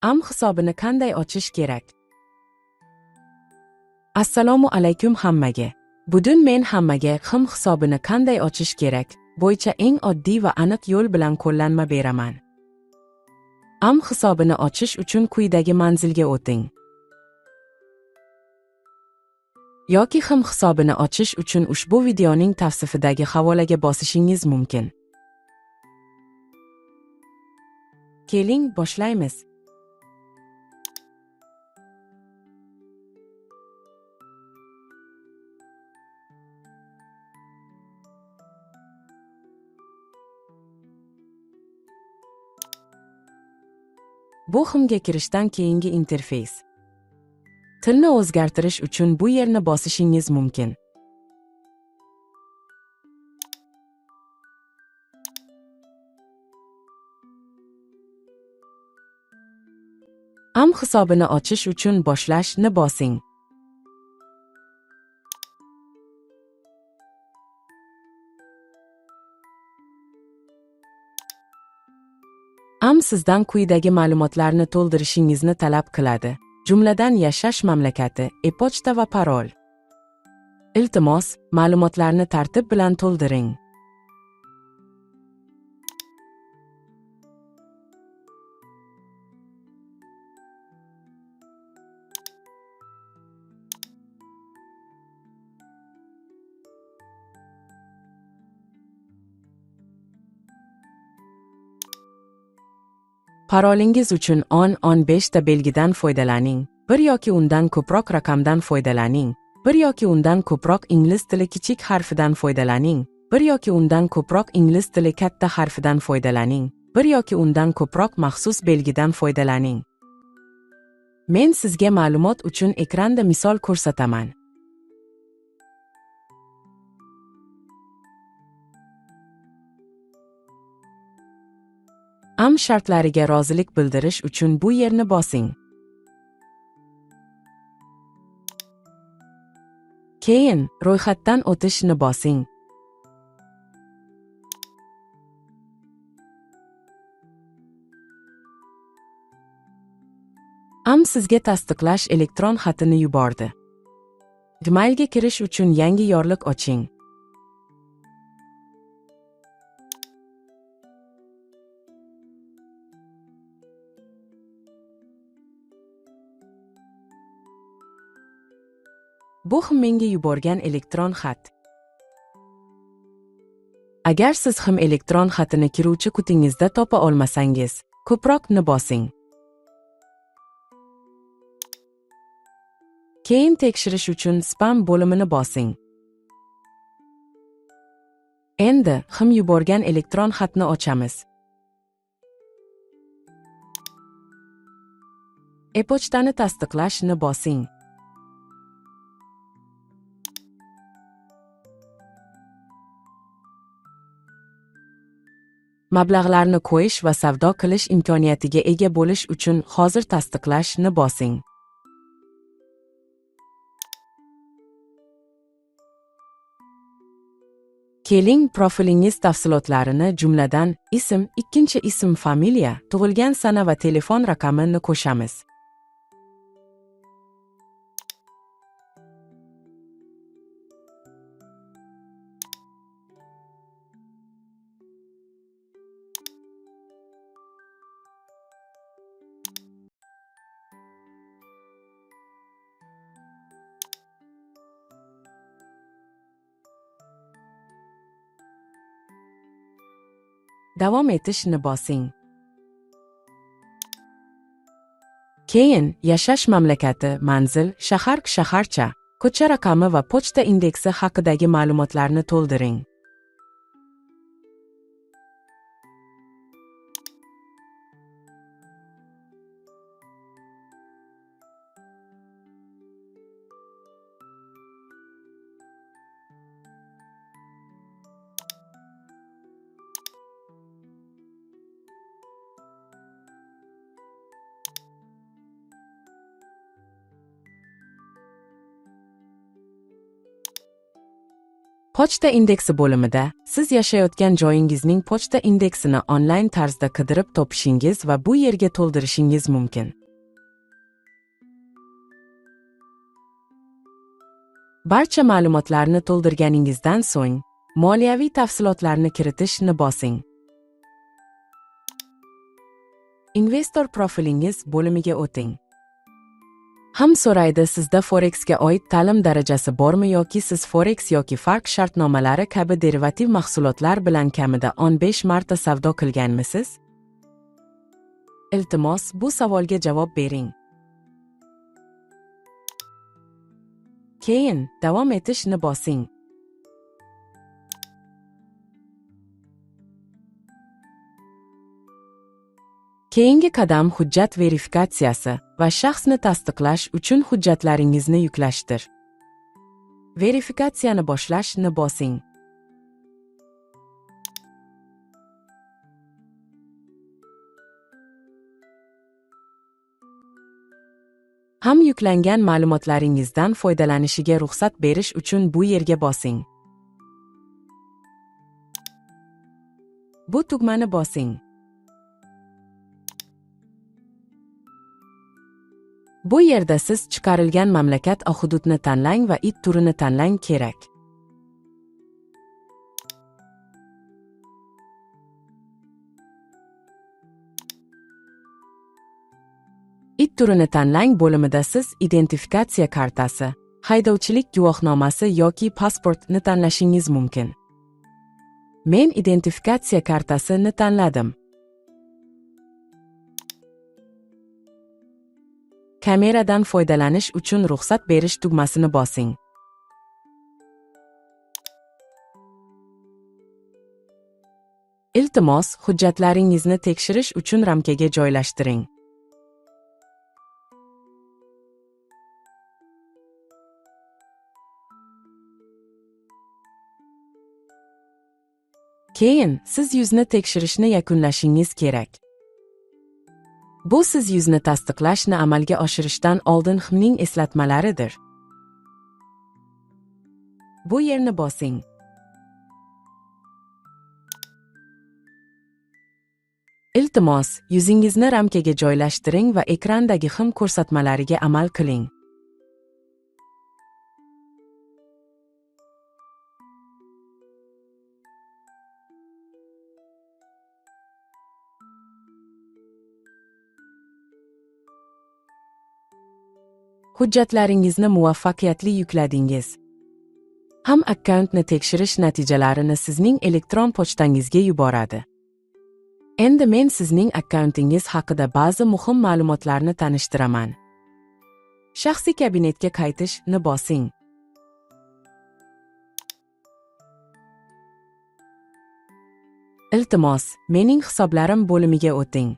hisobini qanday ochish kerak? Assalomu alaykum hammaga. Bugun men hammaga hisobini qanday ochish kerak bo'yicha eng oddiy va aniq yo'l bilan qo'llanma beraman. Hisobini ochish uchun quyidagi manzilga o'ting. Yoki hisobini ochish uchun ushbu videoning tavsifidagi havolaga bosishingiz mumkin. Keling, boshlaymiz. Bu ximga kirishdan keyingi interfeys. Tilni o'zgartirish uchun bu yerni bosishingiz mumkin. Hisobini ochish uchun boshlashni bosing. Sizdan quyidagi ma'lumotlarni to'ldirishingizni talab qiladi. Jumladan yashash mamlakati, e-pochta va parol. Iltimos, ma'lumotlarni tartib bilan to'ldiring. Parolingiz uchun 10-15 ta belgidan foydalaning. Bir yoki undan ko'proq raqamdan foydalaning. Bir yoki undan ko'proq ingliz tili kichik harfidan foydalaning. Bir yoki undan ko'proq ingliz tili katta harfidan foydalaning. Bir yoki undan ko'proq maxsus belgidan foydalaning. Men sizga ma'lumot uchun ekranda misol ko'rsataman. Shartlariga rozilik bildirish uchun bu yerni bosing. Keyin ro'yxatdan o'tishni bosing. Sizga tasdiqlash elektron xatini yubordi. Gmailga kirish uchun yangi yorliq oching. Bu menga yuborgan elektron xat. Agar siz elektron xatini kiruvchi qutingizda topa olmasangiz, ko'proqni bosing. Keyin tekshirish uchun spam bo'limini bosing. Endi yuborgan elektron xatni ochamiz. E-pochtani tasdiqlashni bosing. Mablag'larni qo'yish va savdo qilish imkoniyatiga ega bo'lish uchun hozir tasdiqlashni bosing. Keling, profilingiz tafsilotlarini, jumladan ism, ikkinchi ism, familiya, tug'ilgan sana va telefon raqamini qo'shamiz. Davom etishni bosing. Keyin yashash mamlakati, manzil, shahar, shaharcha, ko'cha raqami va pochta indeksi haqidagi ma'lumotlarni to'ldiring. Pochta indeksi bo'limida siz yashayotgan joyingizning pochta indeksini onlayn tarzda qidirib topishingiz va bu yerga to'ldirishingiz mumkin. Barcha ma'lumotlarni to'ldirganingizdan so'ng, moliyaviy tafsilotlarni kiritishni bosing. Investor profilingiz bo'limiga o'ting. Ham so'raydi, sizda Forexga oid ta'lim darajasi bormi yoki siz Forex yoki farq shartnomalari kabi derivativ mahsulotlar bilan kamida 15 marta savdo qilganmisiz? Iltimos, bu savolga javob bering. Keyin davom etishni bosing. Keyingi qadam hujjat verifikatsiyasi va shaxsni tasdiqlash uchun hujjatlaringizni yuklashdir. Verifikatsiyani boshlashni bosing. Ham yuklangan ma'lumotlaringizdan foydalanishiga ruxsat berish uchun bu yerga bosing. Bu tugmani bosing. Bu yerda siz chiqarilgan mamlakat hududni tanlang va it turini tanlang kerak. It turini tanlang bo'limida siz identifikatsiya kartasi, haydovchilik guvohnomasi yoki pasportni tanlashingiz mumkin. Men identifikatsiya kartasini tanladim. Kameradan foydalanish uchun ruxsat berish tugmasini bosing. Iltimos, hujjatlaringizni tekshirish uchun ramkaga joylashtiring. Keyin siz yuzni tekshirishni yakunlashingiz kerak. Bu siz yuzni tasdiqlashni amalga oshirishdan oldin xmning eslatmalaridir. Bu yerni bosing. Iltimos, yuzingizni ramkaga joylashtiring va ekrandagi xm ko'rsatmalariga amal qiling. Hujjatlaringizni muvaffaqiyatli yukladingiz. Ham akkauntni tekshirish natijalarini sizning elektron pochtangizga yuboradi. Endi men sizning akkauntingiz haqida ba'zi muhim ma'lumotlarni tanishtiraman. Shaxsiy kabinetga qaytishni bosing. Iltimos, mening hisoblarim bo'limiga o'ting.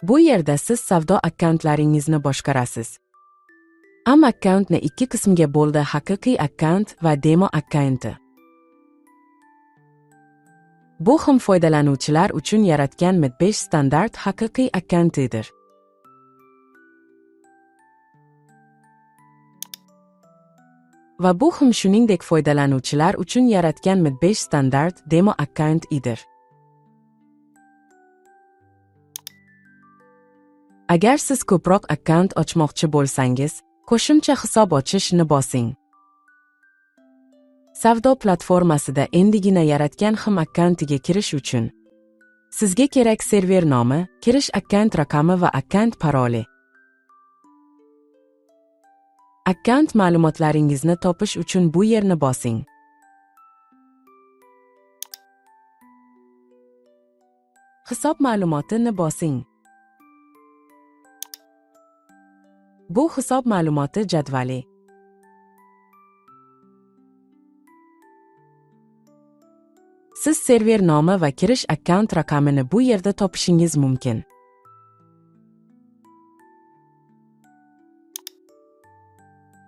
Bu yerda siz savdo akkauntlaringizni boshqarasiz. Am akkauntni ikki qismga bo'ldi: haqiqiy akkaunt va demo akkaunti. Bu ham foydalanuvchilar uchun yaratgan MIT5 standart haqiqiy akkauntidir. Va bu ham shuningdek foydalanuvchilar uchun yaratgan MIT5 standart demo akkaunt idir. Agar siz ko'proq akkaunt ochmoqchi bo'lsangiz, qo'shimcha hisob ochishni bosing. Savdo platformasida endigina yaratgan xm akkauntiga kirish uchun sizga kerak server nomi, kirish akkaunt raqami va akkaunt paroli. Akkaunt ma'lumotlaringizni topish uchun bu yerni bosing. Hisob ma'lumotini bosing. Bu hisob ma'lumoti jadvali. Siz server nomi va kirish akkaunt raqamini bu yerda topishingiz mumkin.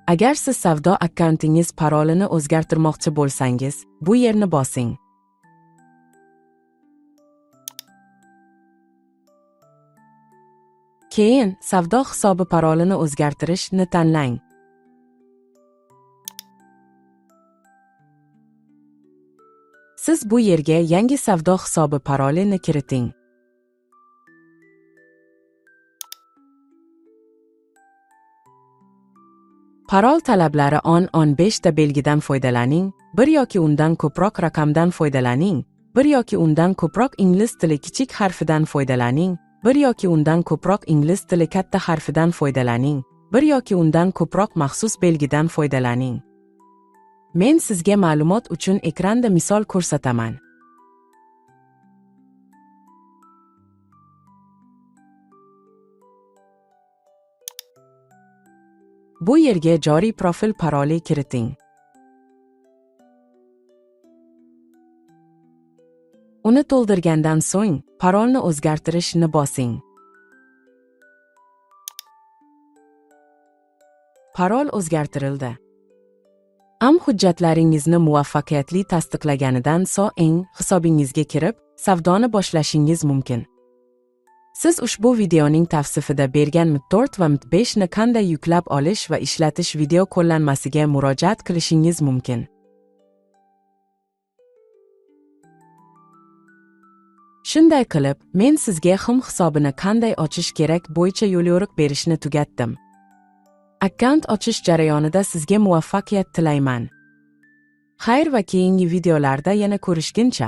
Agar siz savdo akkauntingiz parolini o'zgartirmoqchi bo'lsangiz, bu yerni bosing. Keyin savdo hisobi parolini o'zgartirishni tanlang. Siz bu yerga yangi savdo hisobi parolini kiriting. Parol talablari on 5 ta belgidan foydalaning, bir yoki undan ko'proq raqamdan foydalaning, bir yoki undan ko'proq ingliz tili kichik harfidan foydalaning, bir yoki undan ko'proq ingliz tili katta harfidan foydalaning, bir yoki undan ko'proq maxsus belgidan foydalaning. Men sizga ma'lumot uchun ekranda misol ko'rsataman. Bu yerga joriy profil paroli kiriting. Uni to'ldirgandan so'ng, parolni o'zgartirishni bosing. Parol o'zgartirildi. Hujjatlaringizni muvaffaqiyatli tasdiqlaganidan so'ng hisobingizga kirib, savdoni boshlashingiz mumkin. Siz ushbu videoning tavsifida bergan MT4 va MT5 ni qanday yuklab olish va ishlatish video qo'llanmasiga murojaat qilishingiz mumkin. Shunday qilib, men sizga XIM hisobini qanday ochish kerak bo'yicha yo'l-yo'riq berishni tugatdim. Akkaunt ochish jarayonida sizga muvaffaqiyat tilayman. Xayr va keyingi videolarda yana ko'rishguncha